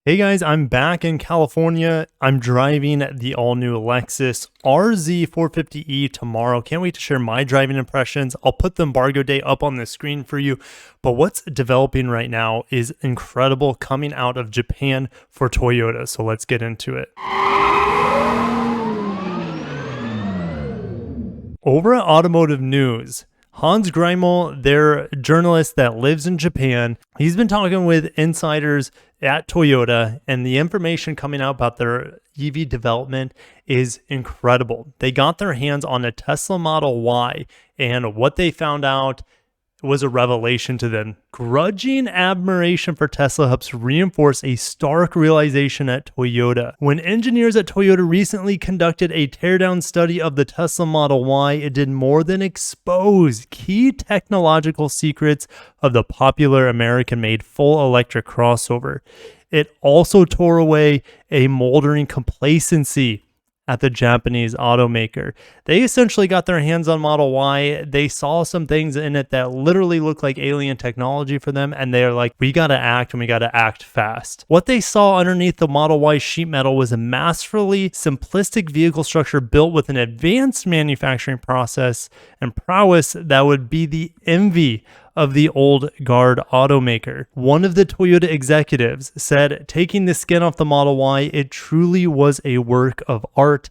Hey guys, I'm back in California. I'm driving the all-new Lexus RZ450e tomorrow. Can't wait to share my driving impressions. I'll put the embargo date up on the screen for you. But what's developing right now is incredible coming out of Japan for Toyota. So let's get into it. Over at Automotive News, Hans Greimel, their journalist that lives in Japan, he's been talking with insiders at Toyota, and the information coming out about their EV development is incredible. They got their hands on a Tesla Model Y, and what they found out was a revelation to them. Grudging admiration for Tesla helps reinforce a stark realization at Toyota. When engineers at Toyota recently conducted a teardown study of the Tesla Model Y, it did more than expose key technological secrets of the popular American-made full electric crossover. It also tore away a moldering complacency at the Japanese automaker. They essentially got their hands on Model Y. They saw some things in it that literally looked like alien technology for them, and they're like, we gotta act, and we gotta act fast. What they saw underneath the Model Y sheet metal was a masterfully simplistic vehicle structure built with an advanced manufacturing process and prowess that would be the envy of the old guard automaker. One of the Toyota executives said, taking the skin off the Model Y, it truly was a work of art,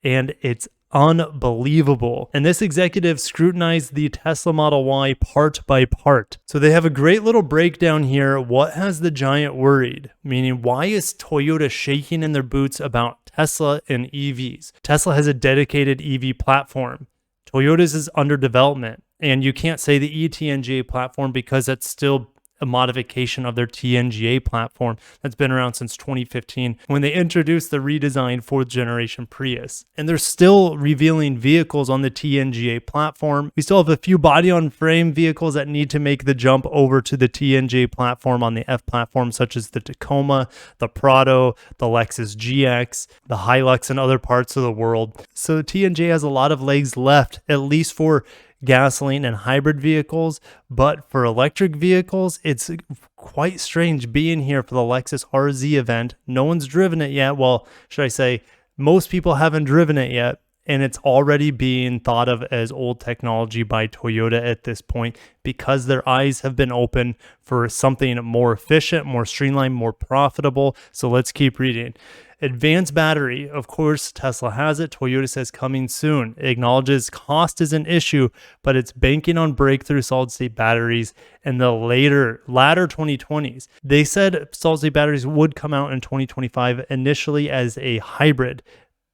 and it's unbelievable. And this executive scrutinized the Tesla Model Y part by part. So they have a great little breakdown here. What has the giant worried? Meaning, why is Toyota shaking in their boots about Tesla and EVs? Tesla has a dedicated EV platform. Toyota's is under development. And you can't say the eTNGA platform because that's still a modification of their TNGA platform that's been around since 2015 when they introduced the redesigned fourth generation Prius. And they're still revealing vehicles on the TNGA platform. We still have a few body on frame vehicles that need to make the jump over to the TNGA platform on the F platform, such as the Tacoma, the Prado, the Lexus GX, the Hilux, and other parts of the world. So TNGA has a lot of legs left, at least for gasoline and hybrid vehicles, but for electric vehicles, it's quite strange being here for the Lexus RZ event. No one's driven it yet. Well, should I say, most people haven't driven it yet, and it's already being thought of as old technology by Toyota at this point because their eyes have been open for something more efficient, more streamlined, more profitable. So let's keep reading. Advanced battery, of course, Tesla has it. Toyota says coming soon. It acknowledges cost is an issue, but it's banking on breakthrough solid-state batteries in the latter 2020s. They said solid-state batteries would come out in 2025 initially as a hybrid.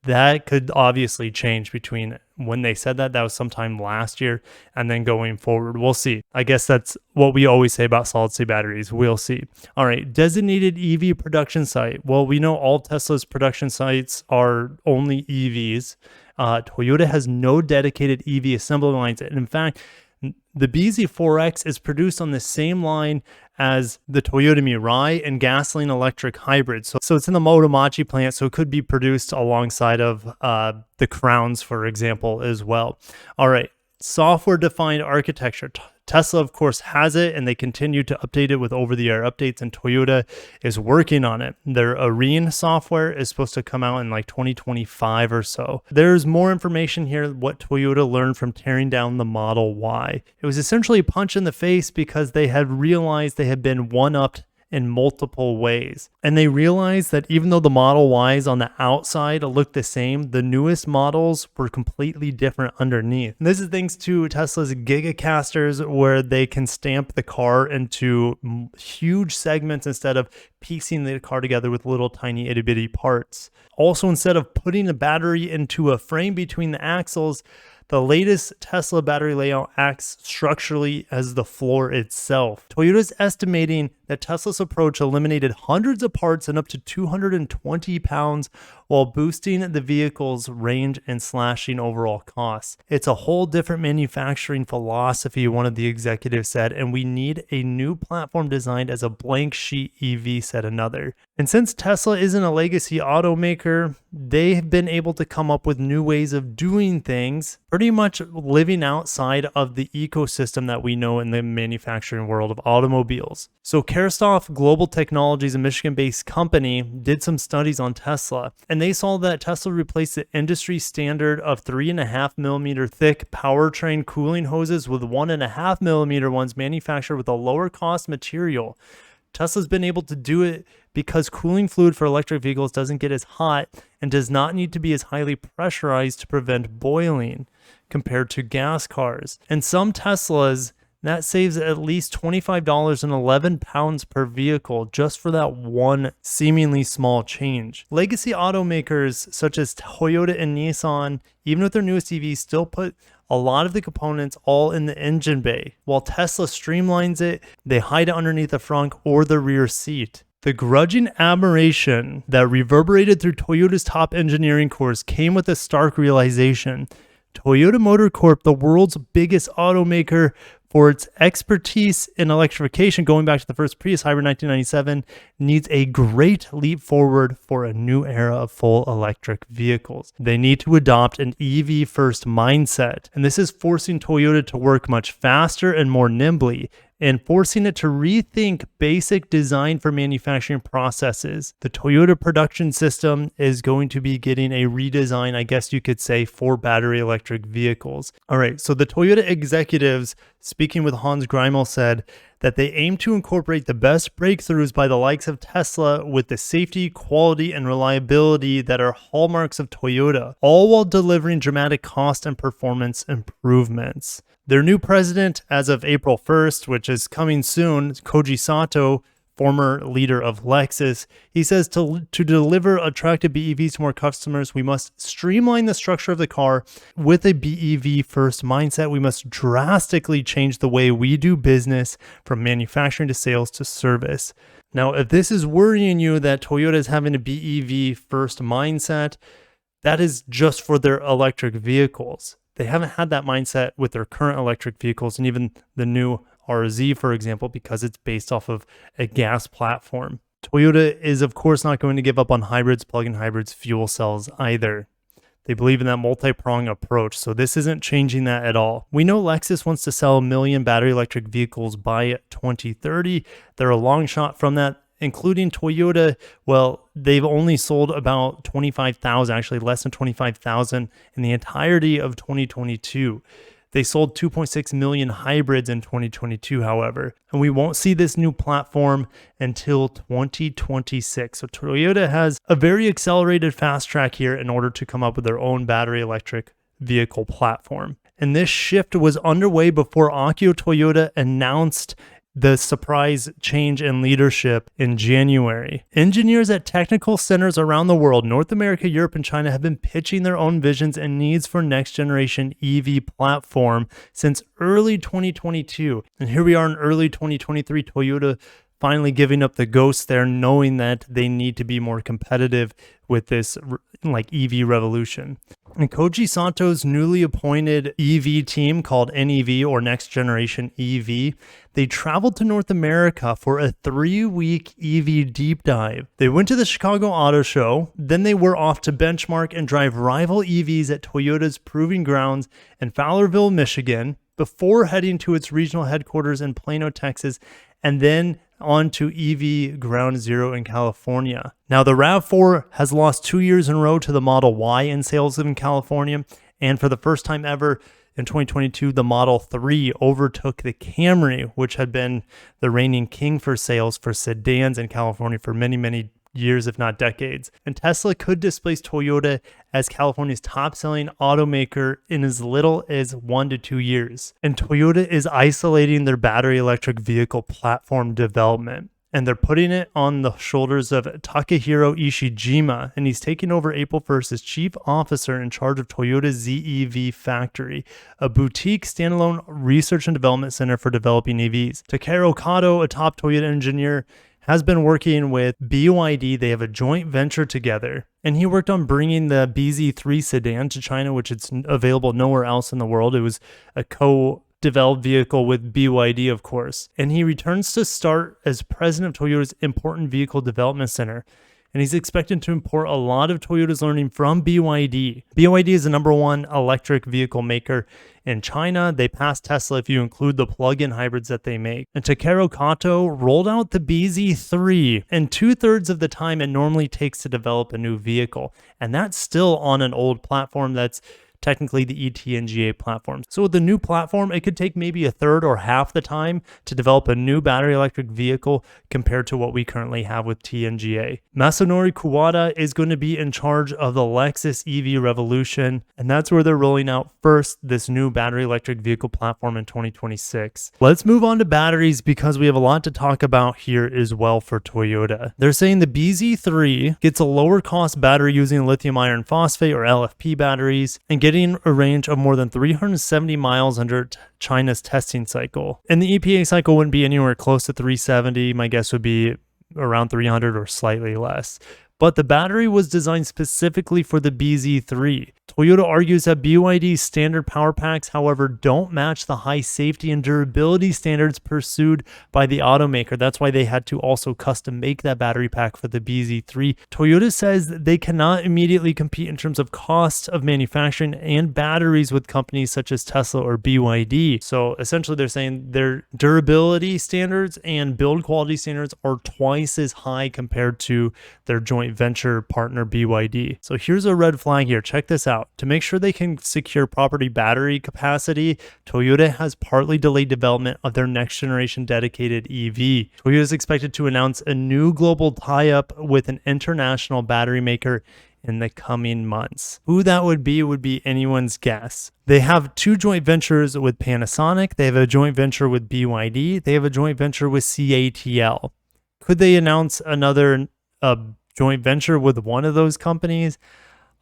That could obviously change between when they said that was sometime last year, and then going forward. We'll see. I guess that's what we always say about solid-state batteries. We'll see. All right, designated EV production site. Well, we know all Tesla's production sites are only EVs. Toyota has no dedicated EV assembly lines. And in fact, the BZ4X is produced on the same line as the Toyota Mirai and gasoline electric hybrid. So it's in the Motomachi plant, so it could be produced alongside of the Crowns, for example, as well. All right, software-defined architecture. Tesla, of course, has it, and they continue to update it with over-the-air updates, and Toyota is working on it. Their Arene software is supposed to come out in like 2025 or so. There's more information here, what Toyota learned from tearing down the Model Y. It was essentially a punch in the face because they had realized they had been one-upped in multiple ways. And they realized that even though the Model Ys on the outside look the same, the newest models were completely different underneath. And this is thanks to Tesla's Gigacasters, where they can stamp the car into huge segments instead of piecing the car together with little tiny itty bitty parts. Also, instead of putting a battery into a frame between the axles, the latest Tesla battery layout acts structurally as the floor itself. Toyota's estimating that Tesla's approach eliminated hundreds of parts and up to 220 pounds while boosting the vehicle's range and slashing overall costs. It's a whole different manufacturing philosophy, one of the executives said, and we need a new platform designed as a blank sheet EV, said another. And since Tesla isn't a legacy automaker, they have been able to come up with new ways of doing things, pretty much living outside of the ecosystem that we know in the manufacturing world of automobiles. So Kerstoff Global Technologies, a Michigan-based company, did some studies on Tesla, and they saw that Tesla replaced the industry standard of 3.5 millimeter thick powertrain cooling hoses with 1.5 millimeter ones manufactured with a lower cost material. Tesla's been able to do it because cooling fluid for electric vehicles doesn't get as hot and does not need to be as highly pressurized to prevent boiling compared to gas cars. And some Teslas, that saves at least $25 and 11 pounds per vehicle just for that one seemingly small change. Legacy automakers such as Toyota and Nissan, even with their newest EVs, still put a lot of the components all in the engine bay, while Tesla streamlines it. They hide it underneath the front or the rear seat. The grudging admiration that reverberated through Toyota's top engineering corps came with a stark realization. Toyota Motor Corp, the world's biggest automaker, for its expertise in electrification, going back to the first Prius hybrid in 1997, needs a great leap forward for a new era of full electric vehicles. They need to adopt an EV-first mindset, and this is forcing Toyota to work much faster and more nimbly, and forcing it to rethink basic design for manufacturing processes. The Toyota production system is going to be getting a redesign, I guess you could say, for battery electric vehicles. All right, so the Toyota executives, speaking with Hans Greimel, said that they aim to incorporate the best breakthroughs by the likes of Tesla with the safety, quality, and reliability that are hallmarks of Toyota, all while delivering dramatic cost and performance improvements. Their new president, as of April 1st, which is coming soon, Koji Sato, former leader of Lexus, he says to deliver attractive BEVs to more customers, we must streamline the structure of the car with a BEV-first mindset. We must drastically change the way we do business from manufacturing to sales to service. Now, if this is worrying you that Toyota is having a BEV-first mindset, that is just for their electric vehicles. They haven't had that mindset with their current electric vehicles and even the new RZ, for example, because it's based off of a gas platform. Toyota is, of course, not going to give up on hybrids, plug-in hybrids, fuel cells either. They believe in that multi-pronged approach, so this isn't changing that at all. We know Lexus wants to sell 1 million battery electric vehicles by 2030. They're a long shot from that. Including Toyota, well, they've only sold about 25,000, actually less than 25,000 in the entirety of 2022. They sold 2.6 million hybrids in 2022, however, and we won't see this new platform until 2026. So Toyota has a very accelerated fast track here in order to come up with their own battery electric vehicle platform. And this shift was underway before Akio Toyoda announced the surprise change in leadership in January. Engineers at technical centers around the world, North America, Europe, and China, have been pitching their own visions and needs for next generation EV platform since early 2022. And here we are in early 2023, Toyota finally giving up the ghost there, knowing that they need to be more competitive with this EV revolution. And Koji Sato's newly appointed EV team called NEV, or Next Generation EV, they traveled to North America for a 3-week EV deep dive. They went to the Chicago Auto Show, then they were off to benchmark and drive rival EVs at Toyota's proving grounds in Fowlerville, Michigan, before heading to its regional headquarters in Plano, Texas, and then on to EV Ground Zero in California. Now, the RAV4 has lost 2 years in a row to the Model Y in sales in California, and for the first time ever in 2022, the Model 3 overtook the Camry, which had been the reigning king for sales for sedans in California for many, many years, if not decades. And Tesla could displace Toyota as California's top-selling automaker in as little as 1 to 2 years. And Toyota is isolating their battery electric vehicle platform development, and they're putting it on the shoulders of Takahiro Ishijima, and he's taking over April 1st as chief officer in charge of Toyota's ZEV Factory, a boutique standalone research and development center for developing EVs. Takeru Kato, a top Toyota engineer, has been working with BYD. They have a joint venture together, and he worked on bringing the BZ3 sedan to China, which is available nowhere else in the world. It was a co-developed vehicle with BYD, of course. And he returns to start as president of Toyota's Important Vehicle Development Center. and he's expected to import a lot of Toyota's learning from BYD. BYD is the #1 electric vehicle maker in China. They passed Tesla if you include the plug-in hybrids that they make. And Takeru Kato rolled out the BZ3 in 2/3 of the time it normally takes to develop a new vehicle. And that's still on an old platform that's technically the eTNGA platform. So with the new platform, it could take maybe a third or half the time to develop a new battery electric vehicle compared to what we currently have with TNGA. Masanori Kuwata is going to be in charge of the Lexus EV revolution, and that's where they're rolling out first this new battery electric vehicle platform in 2026. Let's move on to batteries because we have a lot to talk about here as well for Toyota. They're saying the BZ3 gets a lower cost battery using lithium iron phosphate or LFP batteries and getting a range of more than 370 miles under China's testing cycle. And the EPA cycle wouldn't be anywhere close to 370. My guess would be around 300 or slightly less. But the battery was designed specifically for the BZ3. Toyota argues that BYD's standard power packs, however, don't match the high safety and durability standards pursued by the automaker. That's why they had to also custom make that battery pack for the BZ3. Toyota says they cannot immediately compete in terms of cost of manufacturing and batteries with companies such as Tesla or BYD. So essentially they're saying their durability standards and build quality standards are twice as high compared to their joint venture partner BYD. So here's a red flag here. Check this out. To make sure they can secure property battery capacity, Toyota has partly delayed development of their next generation dedicated EV. Toyota is expected to announce a new global tie-up with an international battery maker in the coming months. Who that would be anyone's guess. They have 2 joint ventures with Panasonic. They have a joint venture with BYD. They have a joint venture with CATL. Could they announce another joint venture with one of those companies?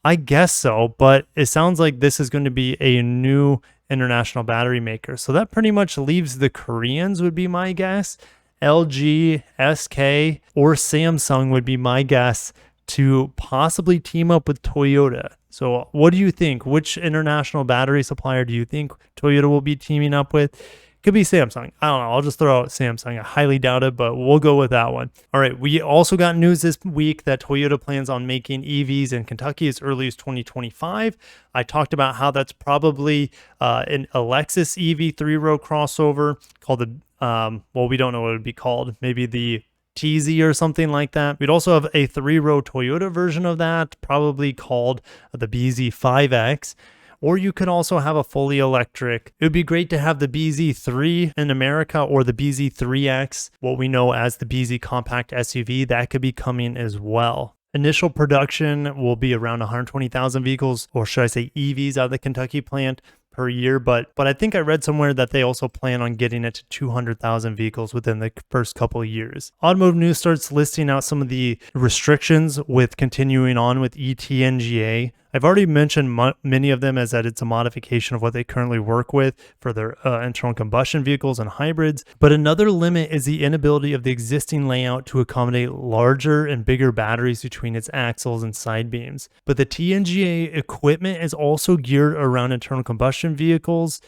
I guess so, but it sounds like this is going to be a new international battery maker. So that pretty much leaves the Koreans would be my guess. LG, SK, or Samsung would be my guess to possibly team up with Toyota. So what do you think? Which international battery supplier do you think Toyota will be teaming up with? Could be Samsung. I don't know. I'll just throw out Samsung. I highly doubt it, but we'll go with that one. All right. We also got news this week that Toyota plans on making EVs in Kentucky as early as 2025. I talked about how that's probably a Lexus EV 3-row crossover called the, well, we don't know what it would be called. Maybe the TZ or something like that. We'd also have a 3-row Toyota version of that, probably called the BZ5X. Or you could also have a fully electric. It would be great to have the BZ3 in America or the BZ3X, what we know as the BZ compact SUV. That could be coming as well. Initial production will be around 120,000 vehicles, or should I say EVs, out of the Kentucky plant per year, but I think I read somewhere that they also plan on getting it to 200,000 vehicles within the first couple of years. Automotive News starts listing out some of the restrictions with continuing on with eTNGA. I've already mentioned many of them as that it's a modification of what they currently work with for their internal combustion vehicles and hybrids. But another limit is the inability of the existing layout to accommodate larger and bigger batteries between its axles and side beams. But the TNGA equipment is also geared around internal combustion vehicles.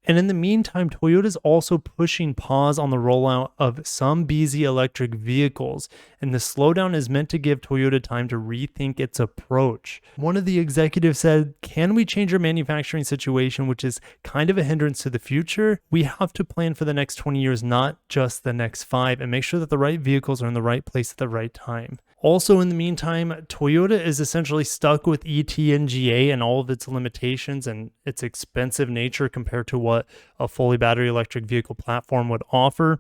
And in the meantime, Toyota is also pushing pause on the rollout of some BZ electric vehicles, and the slowdown is meant to give Toyota time to rethink its approach. One of the executives said, "Can we change our manufacturing situation, which is kind of a hindrance to the future? We have to plan for the next 20 years, not just the next 5, and make sure that the right vehicles are in the right place at the right time." Also, in the meantime, Toyota is essentially stuck with eTNGA and all of its limitations and its expensive nature compared to what a fully battery electric vehicle platform would offer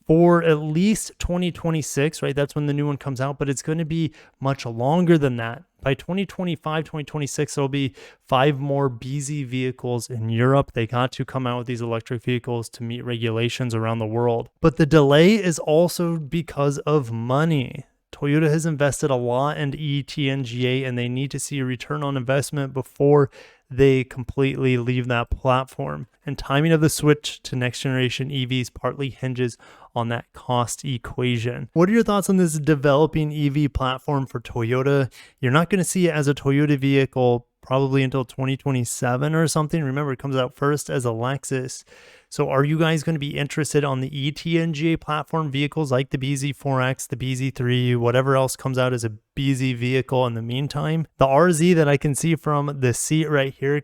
for at least 2026, right? That's when the new one comes out, but it's going to be much longer than that. By 2025, 2026, there'll be 5 more BZ vehicles in Europe. They got to come out with these electric vehicles to meet regulations around the world. But the delay is also because of money. Toyota has invested a lot in eTNGA, and they need to see a return on investment before they completely leave that platform. And timing of the switch to next generation EVs partly hinges on that cost equation. What are your thoughts on this developing EV platform for Toyota? You're not going to see it as a Toyota vehicle probably until 2027 or something. Remember, it comes out first as a Lexus. So are you guys going to be interested on the eTNGA platform vehicles like the BZ4X, the BZ3, whatever else comes out as a BZ vehicle in the meantime? The RZ that I can see from the seat right here,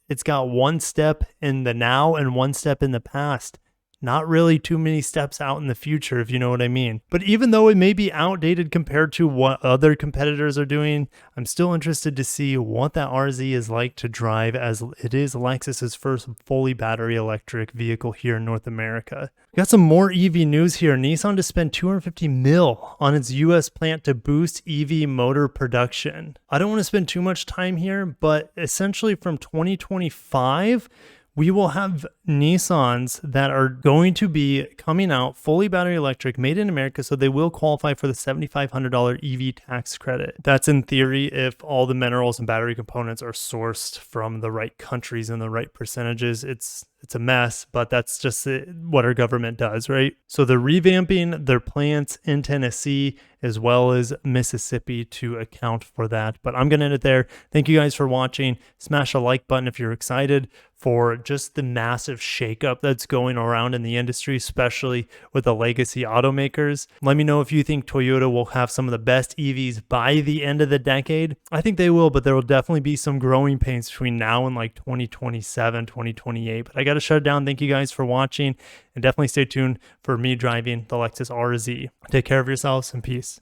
it's got one step in the now and one step in the past. Not really too many steps out in the future, if you know what I mean. But even though it may be outdated compared to what other competitors are doing, I'm still interested to see what that RZ is like to drive, as it is Lexus's first fully battery electric vehicle here in North America. We got some more EV news here. Nissan to spend 250 mil on its US plant to boost EV motor production. I don't want to spend too much time here, but essentially from 2025, we will have Nissans that are going to be coming out fully battery electric, made in America, so they will qualify for the $7,500 EV tax credit. That's in theory if all the minerals and battery components are sourced from the right countries and the right percentages. It's a mess, but that's just what our government does, right? So they're revamping their plants in Tennessee as well as Mississippi to account for that. But I'm going to end it there. Thank you guys for watching. Smash a like button if you're excited for just the massive shakeup that's going around in the industry, especially with the legacy automakers. Let me know if you think Toyota will have some of the best EVs by the end of the decade. I think they will, but there will definitely be some growing pains between now and like 2027, 2028. But I got to shut it down. Thank you guys for watching, and definitely stay tuned for me driving the Lexus RZ. Take care of yourselves and peace.